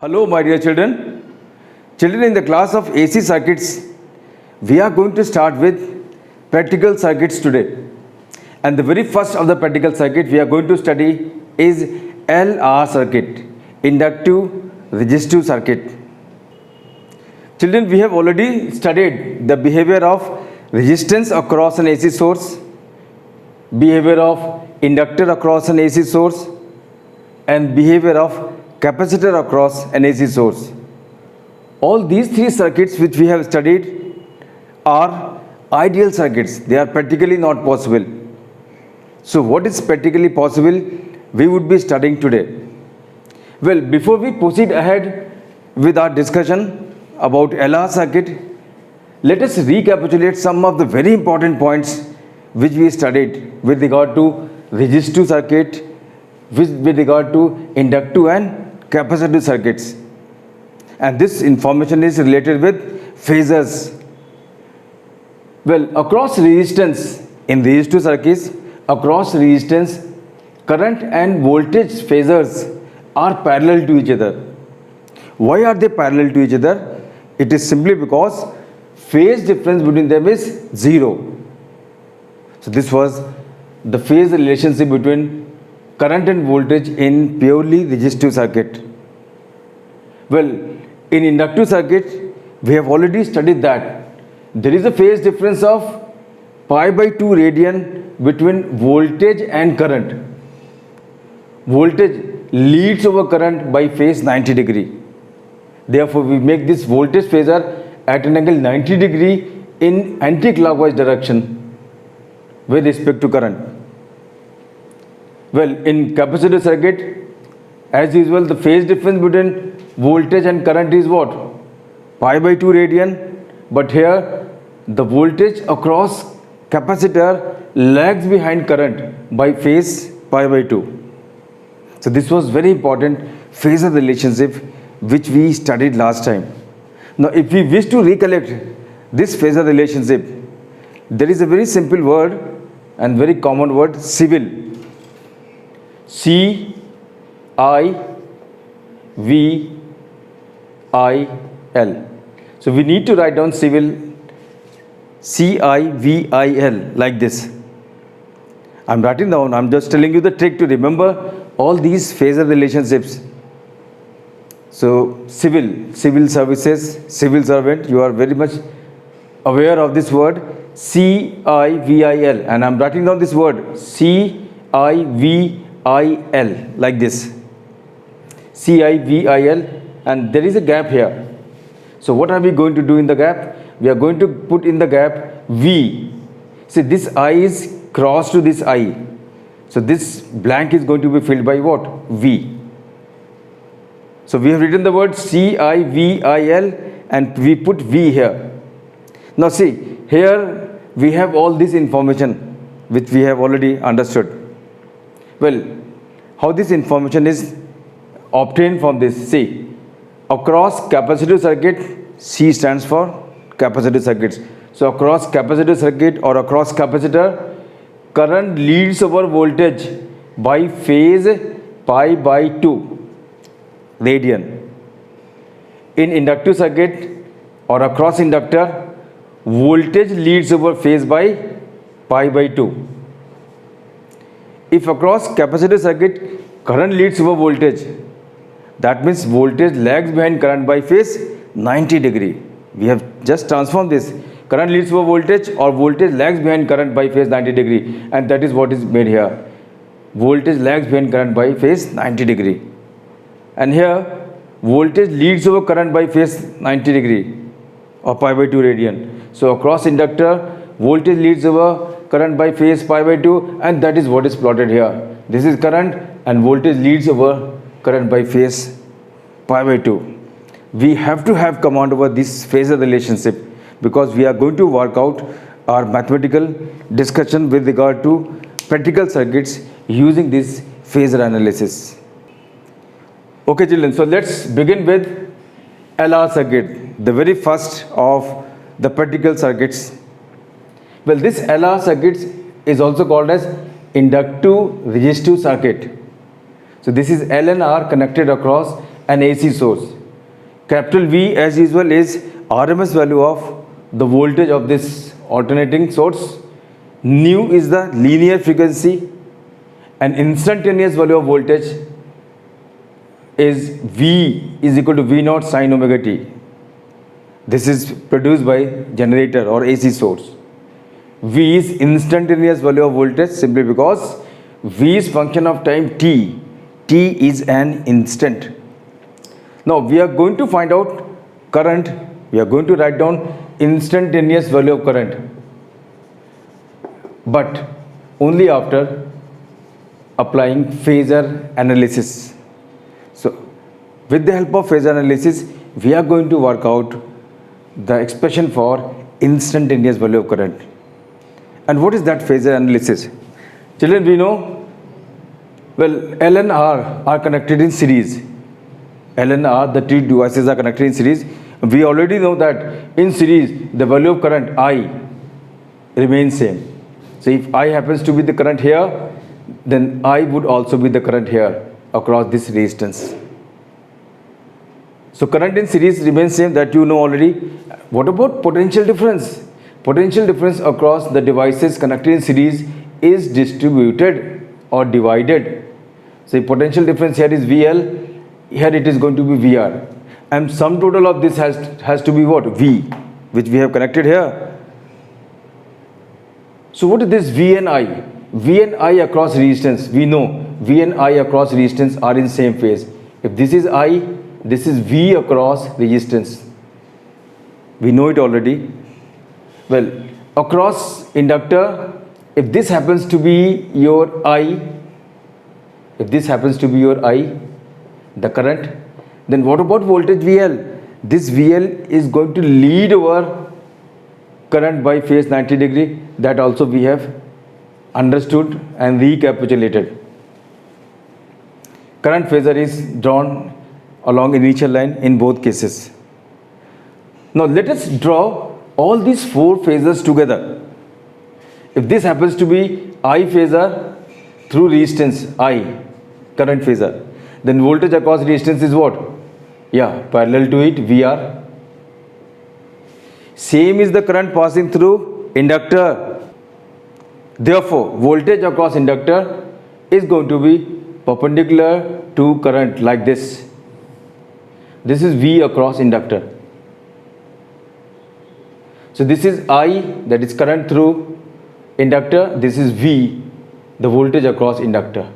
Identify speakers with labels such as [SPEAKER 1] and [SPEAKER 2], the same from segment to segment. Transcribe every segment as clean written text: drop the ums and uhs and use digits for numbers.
[SPEAKER 1] Hello, my dear children. Children, in the class of AC circuits, we are going to start with practical circuits today. And the very first of the practical circuit we are going to study is LR circuit, inductive resistive circuit. Children, we have already studied the behavior of resistance across an AC source, behavior of inductor across an AC source, and behavior of capacitor across an AC source. All these three circuits which we have studied are ideal circuits. They are practically not possible. So what is practically possible we would be studying today. Well, before we proceed ahead with our discussion about LR circuit, let us recapitulate some of the very important points which we studied with regard to resistive circuit, with regard to inductive and capacitive circuits. And this information is related with phasors. Well, across resistance, in resistive circuits, across resistance, current and voltage phasors are parallel to each other. Why are they parallel to each other? It is simply because phase difference between them is zero. So this was the phase relationship between current and voltage in purely resistive circuit. Well, in inductive circuit, we have already studied that there is a phase difference of pi by 2 radian between voltage and current. Voltage leads over current by phase 90 degree. Therefore, we make this voltage phasor at an angle 90 degree in anti-clockwise direction with respect to current. Well, in capacitor circuit, as usual, the phase difference between voltage and current is what? Pi by 2 radian. But here, the voltage across capacitor lags behind current by phase pi by 2. So this was very important phasor relationship which we studied last time. Now, if we wish to recollect this phasor relationship, there is a very simple word and very common word, civil. C-I-V-I-L, so we need to write down civil C-I-V-I-L like this. I'm writing down, I'm just telling you the trick to remember all these phasor relationships. So civil services, civil servant, you are very much aware of this word C-I-V-I-L, and I'm writing down this word C-I-V-I-L like this, C-I-V-I-L, and there is a gap here. So what are we going to do in the gap? We are going to put in the gap V. See, this I is cross to this I. So this blank is going to be filled by what? V. So we have written the word C-I-V-I-L and we put V here. Now see, here we have all this information which we have already understood. Well, how this information is obtained from this? See, across capacitive circuit, C stands for capacitive circuits. So across capacitive circuit or across capacitor, current leads over voltage by phase pi by 2 radian. In inductive circuit or across inductor, voltage leads over phase by pi by 2. If across capacitor circuit, current leads over voltage, that means voltage lags behind current by phase 90 degree. We have just transformed this. Current leads over voltage or voltage lags behind current by phase 90 degree, and that is what is made here. Voltage lags behind current by phase 90 degree. And here, voltage leads over current by phase 90 degree or pi by 2 radian. So across inductor, voltage leads over current by phase pi by 2, and that is what is plotted here. This is current and voltage leads over current by phase pi by 2. We have to have command over this phasor relationship because we are going to work out our mathematical discussion with regard to practical circuits using this phasor analysis. Okay children, so let's begin with LR circuit, the very first of the practical circuits. Well, this LR circuit is also called as inductive resistive circuit. So this is L and R connected across an AC source. Capital V as usual is RMS value of the voltage of this alternating source. Nu is the linear frequency, and instantaneous value of voltage is V is equal to V naught sine omega t. This is produced by generator or AC source. V is instantaneous value of voltage simply because V is function of time t. T is an instant. Now we are going to find out current. We are going to write down instantaneous value of current, but only after applying phasor analysis. So with the help of phasor analysis, we are going to work out the expression for instantaneous value of current. And what is that phasor analysis? Children, we know, well, L and R are connected in series. L and R, the two devices are connected in series. We already know that in series, the value of current I remains same. So if I happens to be the current here, then I would also be the current here across this resistance. So current in series remains same, that you know already. What about potential difference? Potential difference across the devices connected in series is distributed or divided. So potential difference here is VL, here it is going to be VR, and sum total of this has to be what? V, which we have connected here. So what is this V and I? V and I across resistance, we know V and I across resistance are in same phase. If this is I, this is V across resistance. We know it already. Well, across inductor, if this happens to be your I, if this happens to be your I, the current, then what about voltage VL? This VL is going to lead our current by phase 90 degree. That also we have understood and recapitulated. Current phasor is drawn along initial line in both cases. Now let us draw all these four phasors together. If this happens to be I phasor through resistance I, current phasor, then voltage across resistance is what? Yeah, parallel to it, VR. Same is the current passing through inductor. Therefore, voltage across inductor is going to be perpendicular to current like this. This is V across inductor. So this is I, that is current through inductor. This is V, the voltage across inductor.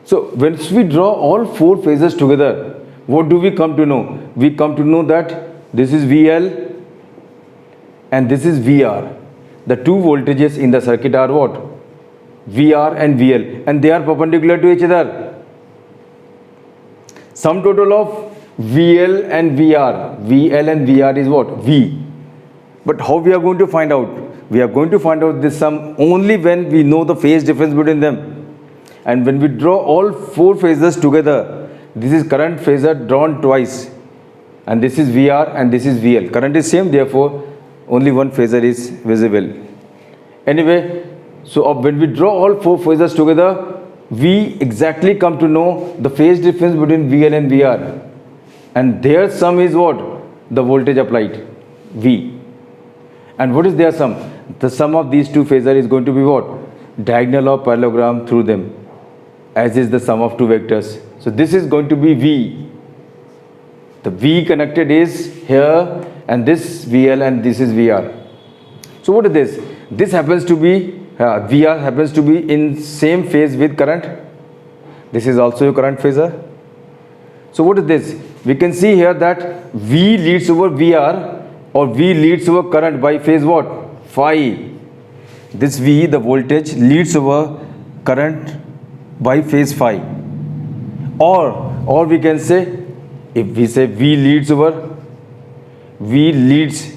[SPEAKER 1] So when we draw all four phasors together, what do we come to know? We come to know that this is VL and this is VR. The two voltages in the circuit are what? VR and VL, and they are perpendicular to each other. Sum total of VL and VR, VL and VR is what? V. But how we are going to find out? We are going to find out this sum only when we know the phase difference between them. And when we draw all four phasors together, this is current phasor drawn twice, and this is VR and this is VL. Current is same, therefore only one phasor is visible. Anyway, so when we draw all four phasors together, we exactly come to know the phase difference between VL and VR. And their sum is what? The voltage applied, V. And what is their sum? The sum of these two phasors is going to be what? Diagonal of parallelogram through them, as is the sum of two vectors. So this is going to be V. The V connected is here, and this VL and this is VR. So what is this? This happens to be, VR happens to be in same phase with current. This is also a current phasor. So what is this? We can see here that V leads over VR, or V leads over current by phase what? Phi. This V, the voltage, leads over current by phase phi. Or we can say, if we say V leads over, V leads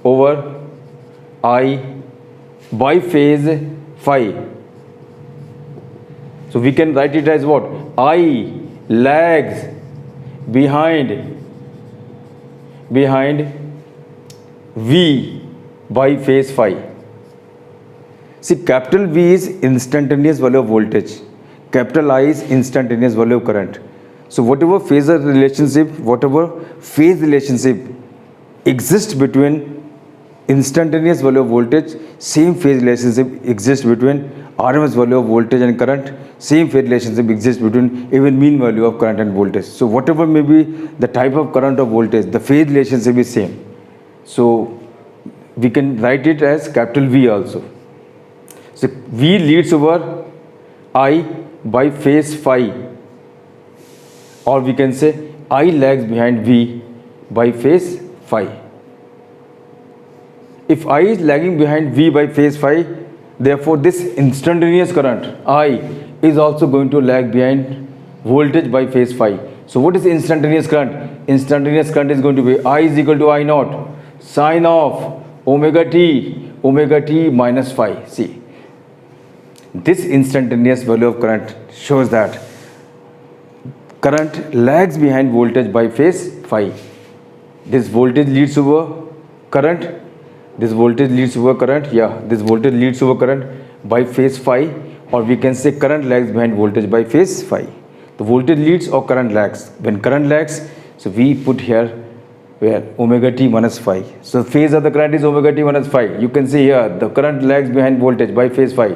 [SPEAKER 1] over I by phase phi. So we can write it as what? I lags behind V by phase phi. See, capital V is instantaneous value of voltage. Capital I is instantaneous value of current. So whatever phase relationship exists between instantaneous value of voltage, same phase relationship exists between RMS value of voltage and current, same phase relationship exists between even mean value of current and voltage. So whatever may be the type of current or voltage, the phase relationship is same. So we can write it as capital V also. So V leads over I by phase phi, or we can say I lags behind V by phase phi. If I is lagging behind V by phase phi, therefore this instantaneous current I is also going to lag behind voltage by phase phi. So what is instantaneous current? Instantaneous current is going to be I is equal to I naught sine of omega t minus phi. See, this instantaneous value of current shows that current lags behind voltage by phase phi. This voltage leads over current. This voltage leads over current. Yeah, this voltage leads over current by phase phi, or we can say current lags behind voltage by phase phi. The voltage leads or current lags. When current lags, so we put here where omega t minus phi. So phase of the current is omega t minus phi. You can see here the current lags behind voltage by phase phi.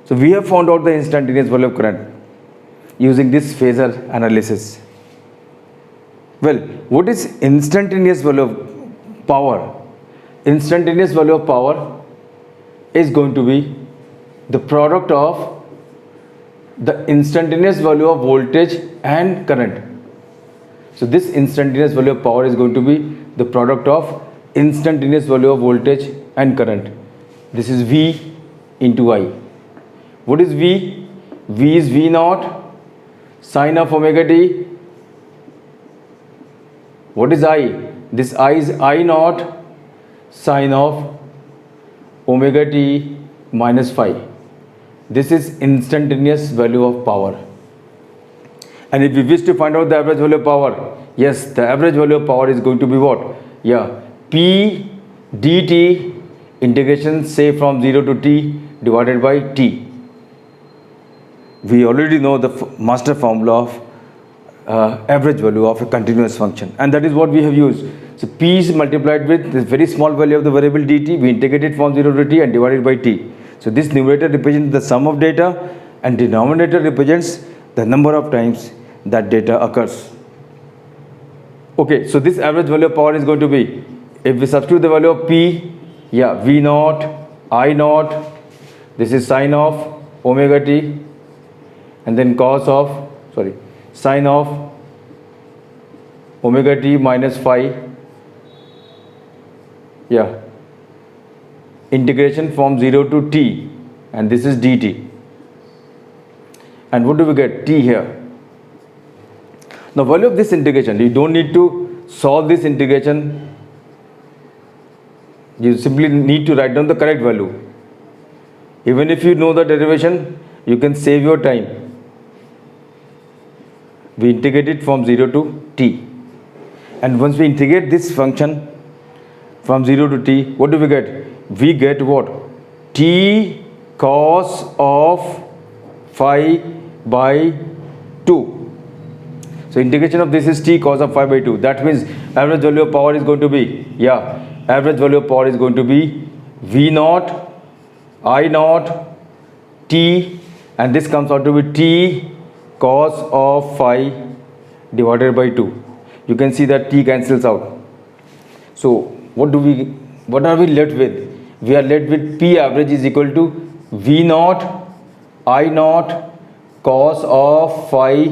[SPEAKER 1] So we have found out the instantaneous value of current using this phasor analysis. Well, what is instantaneous value of power? Instantaneous value of power is going to be the product of the instantaneous value of voltage and current. So this instantaneous value of power is going to be the product of instantaneous value of voltage and current. This is V into I. What is V? V is V naught sine of omega t. What is I? This I is I naught sine of omega t minus phi. This is instantaneous value of power. And if we wish to find out the average value of power, yes, the average value of power is going to be what? Yeah, P dt integration say from 0 to t divided by t. We already know the master formula of average value of a continuous function, and that is what we have used. So P is multiplied with this very small value of the variable dt. We integrate it from 0 to t and divided by t. So this numerator represents the sum of data and denominator represents the number of times that data occurs. Okay, so this average value of power is going to be, if we substitute the value of P, yeah, V naught, I naught, this is sine of omega t, and then sine of omega t minus phi, yeah, integration from 0 to t, and this is dt. And what do we get? T here. Now value of this integration, you don't need to solve this integration, you simply need to write down the correct value. Even if you know the derivation, you can save your time. We integrate it from 0 to t, and once we integrate this function from 0 to t, what do we get? We get what? T cos of phi by 2. So integration of this is t cos of phi by 2. That means average value of power is going to be, yeah, average value of power is going to be V naught, I naught, t, and this comes out to be t cos of phi divided by 2. You can see that t cancels out. So what are we left with? We are left with P average is equal to V naught, I naught, cos of phi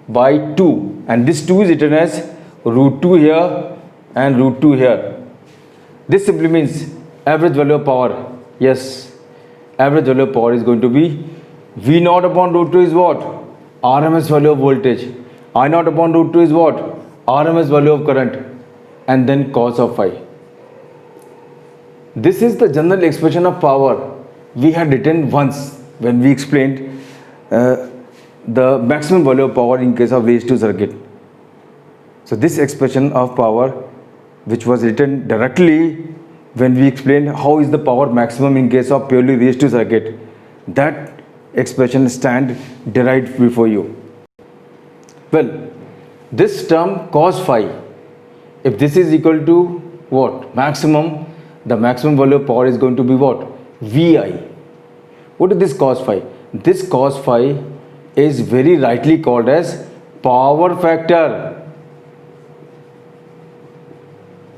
[SPEAKER 1] by 2, and this 2 is written as root 2 here and root 2 here. This simply means average value of power. Yes, average value of power is going to be V naught upon root 2 is what? RMS value of voltage. I naught upon root 2 is what? RMS value of current, and then cos of phi. This is the general expression of power we had written once when we explained the maximum value of power in case of raised to circuit. So this expression of power, which was written directly when we explain how is the power maximum in case of purely resistive circuit. That expression stand derived before you. Well, this term cos phi, if this is equal to what? Maximum, the maximum value of power is going to be what? Vi. What is this cos phi? This cos phi is very rightly called as power factor.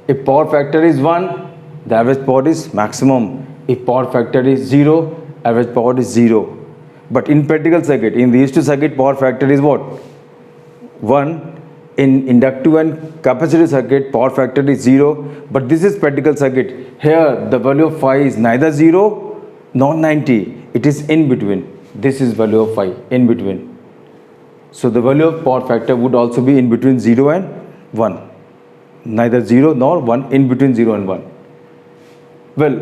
[SPEAKER 1] If power factor is 1, the average power is maximum. If power factor is 0, average power is 0. But in practical circuit, in resistive circuit, power factor is what? 1. In inductive and capacitive circuit, power factor is 0. But this is practical circuit. Here, the value of phi is neither 0 nor 90. It is in between. This is value of phi, in between. So the value of power factor would also be in between 0 and 1. Neither 0 nor 1, in between 0 and 1. Well,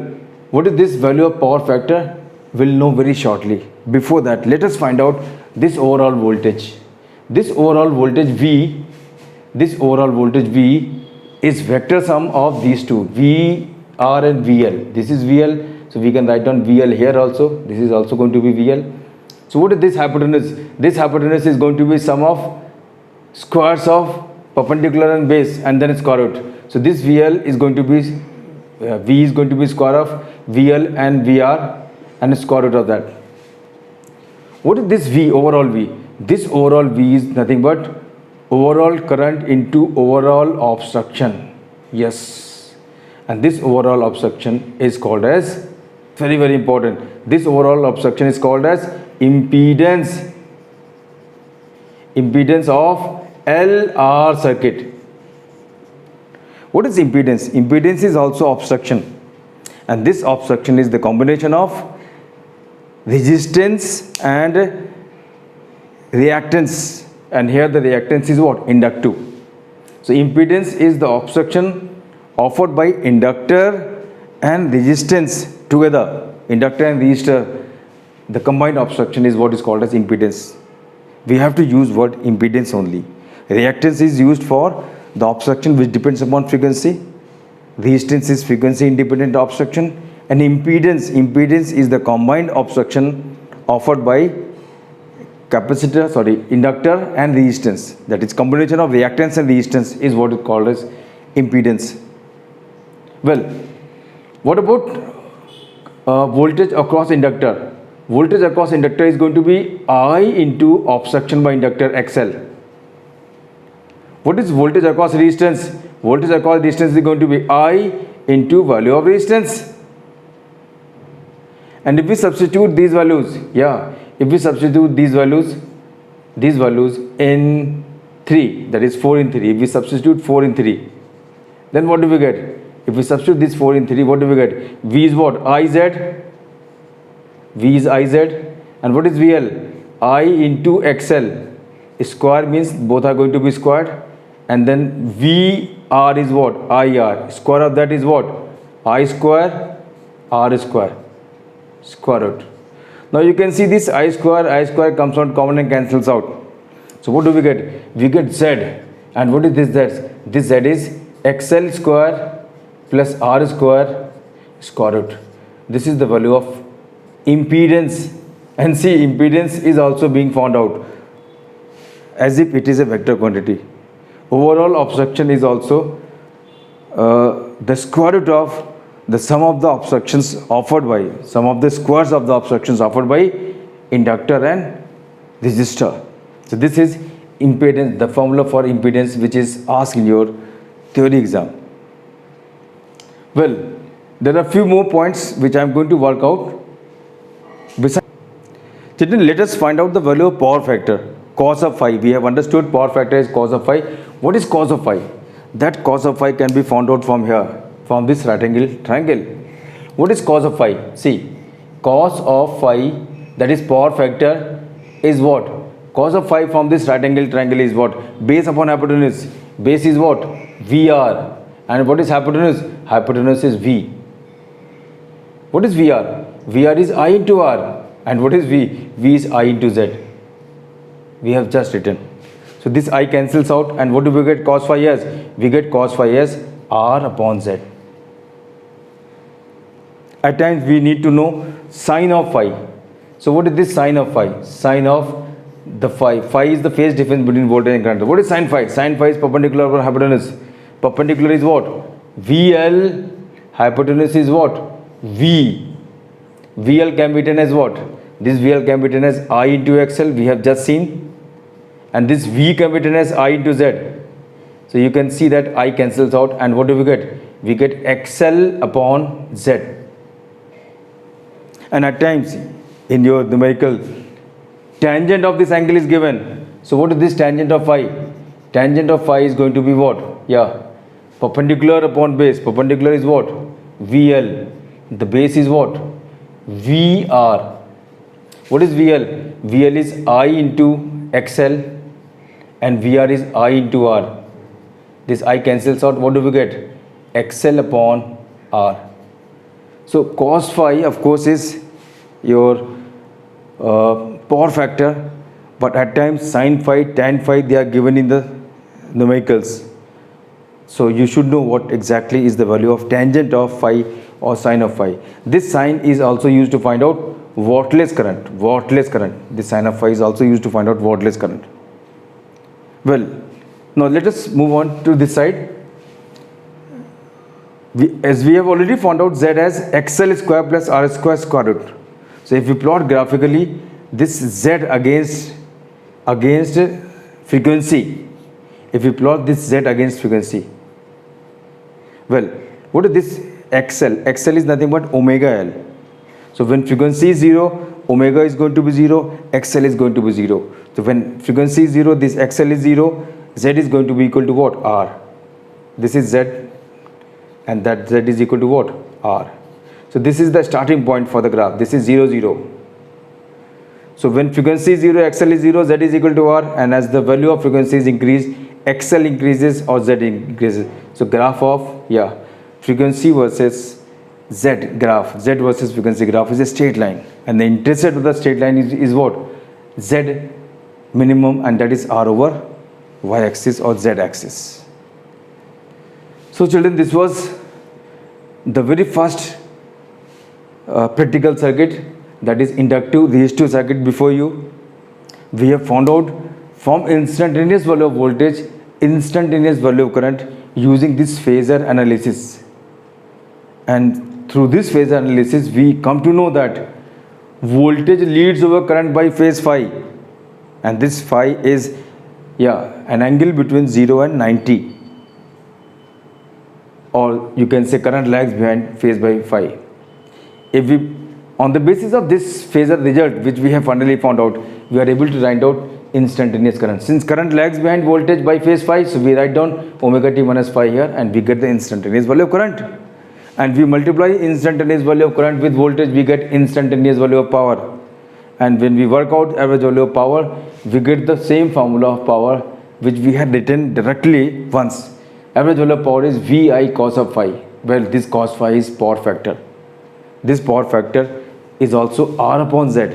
[SPEAKER 1] what is this value of power factor? We'll know very shortly. Before that, let us find out this overall voltage. This overall voltage V is vector sum of these two, VR and VL. This is VL, so we can write down VL here also. This is also going to be VL. So what is this hypotenuse? This hypotenuse is going to be sum of squares of perpendicular and base and then square root. So this VL is going to be, V is going to be square of VL and VR and square root of that. What is this V, overall V? This overall V is nothing but overall current into overall obstruction. Yes. And this overall obstruction is called as, very very important, this overall obstruction is called as impedance. Impedance of LR circuit. What is impedance? Impedance is also obstruction. And this obstruction is the combination of resistance and reactance. And here the reactance is what? Inductive. So impedance is the obstruction offered by inductor and resistance together. Inductor and resistor, the combined obstruction is what is called as impedance. We have to use word impedance only. Reactance is used for the obstruction which depends upon frequency. Resistance is frequency independent obstruction. And impedance is the combined obstruction offered by inductor and resistance. That is combination of reactance and resistance is what is called as impedance. Well, what about voltage across inductor? Voltage across inductor is going to be I into obstruction by inductor XL. What is voltage across resistance? Voltage across resistance is going to be I into value of resistance. And if we substitute these values, if we substitute these values in 3, that is 4 in 3, if we substitute 4 in 3, then what do we get? If we substitute this 4 in 3, what do we get? V is what? IZ. V is IZ. And what is VL? I into XL. Square means both are going to be squared. And then VR is what? IR. Square of that is what? I square, R square. Square root. Now you can see this I square comes out common and cancels out. So what do we get? We get Z. And what is this Z? This Z is XL square plus R square square root. This is the value of impedance. And see, impedance is also being found out as if it is a vector quantity. Overall obstruction is also the square root of the sum of the obstructions offered by, sum of the squares of the obstructions offered by inductor and resistor. So this is impedance, the formula for impedance which is asked in your theory exam. Well, there are a few more points which I am going to work out. Children, let us find out the value of power factor, cos of phi. We have understood power factor is cos of phi. What is cos of phi? That cos of phi can be found out from here, from this right angle triangle. What is cos of phi? See, cos of phi, that is power factor, is what? Cos of phi from this right angle triangle is what? Base upon hypotenuse. Base is what? VR. And what is hypotenuse? Hypotenuse is V. What is VR? VR is I into R. And what is V? V is I into Z. We have just written. So this I cancels out, and what do we get cos phi as? We get cos phi as R upon Z. at times we need to know sine of phi. So what is this sine of phi? Sine of the phi. Phi is the phase difference between voltage and current. What is sine phi? Sine phi is perpendicular over hypotenuse. Perpendicular is what? VL. Hypotenuse is what? V. VL can be written as what? This VL can be written as I into XL, we have just seen. And this V can be written as I into Z. So you can see that I cancels out, and what do we get? We get XL upon Z. And at times in your numerical, tangent of this angle is given. So what is this tangent of phi? Tangent of phi is going to be what? Yeah, perpendicular upon base. Perpendicular is what? VL. The base is what? VR. What is VL? VL is I into XL and VR is I into R. This I cancels out. What do we get? XL upon R. So cos phi of course is your power factor, but at times sin phi, tan phi, they are given in the numericals. So you should know what exactly is the value of tangent of phi or sine of phi. This sign is also used to find out wattless current. Wattless current. This sine of phi is also used to find out wattless current. Well, now let us move on to this side. As we have already found out Z as XL square plus R square square root. So if you plot graphically this Z against frequency, if you plot this Z against frequency, well, what is this XL? XL is nothing but omega L. So when frequency is 0, omega is going to be 0, XL is going to be 0. So when frequency is 0, this XL is 0, Z is going to be equal to what? R. This is Z and that Z is equal to what? R. So this is the starting point for the graph. This is 0, 0. So when frequency is 0, XL is 0, Z is equal to R, and as the value of frequency is increased, XL increases or Z increases. So graph of, yeah, frequency versus Z graph, Z versus frequency graph is a straight line, and the intercept of the straight line is what? Z minimum, and that is R over Y axis or Z axis. So children, this was the very first practical circuit, that is inductive resistive circuit before you. We have found out from instantaneous value of voltage, instantaneous value of current using this phasor analysis. And through this phasor analysis, we come to know that voltage leads over current by phase phi. And this phi is, yeah, an angle between 0 and 90. Or you can say current lags behind phase by phi. If we, on the basis of this phasor result which we have finally found out, we are able to write out instantaneous current. Since current lags behind voltage by phase phi, so we write down omega t minus phi here, and we get the instantaneous value of current. And we multiply instantaneous value of current with voltage, we get instantaneous value of power. And when we work out average value of power, we get the same formula of power which we had written directly once. Average value of power is VI cos of phi. Well, this cos phi is power factor. This power factor is also R upon Z.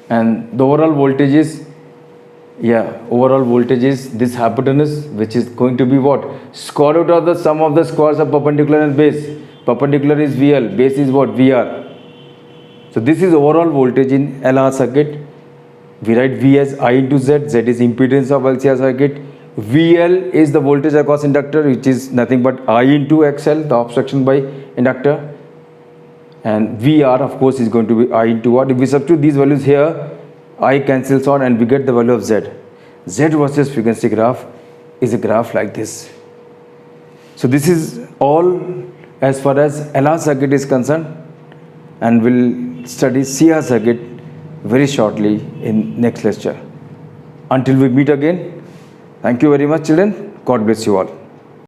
[SPEAKER 1] And the overall voltage is, yeah, overall voltage is this hypotenuse, which is going to be what? Square root of the sum of the squares of perpendicular and base. Perpendicular is VL, base is what? VR. So this is overall voltage in LR circuit. We write V as I into Z. Z is impedance of LCR circuit. VL is the voltage across inductor, which is nothing but I into XL, the obstruction by inductor. And VR of course is going to be I into R. If we substitute these values here, I cancels out and we get the value of Z. Z versus frequency graph is a graph like this. So this is all as far as LR circuit is concerned, and we'll study CR circuit very shortly in next lecture. Until we meet again, thank you very much children. God bless you all.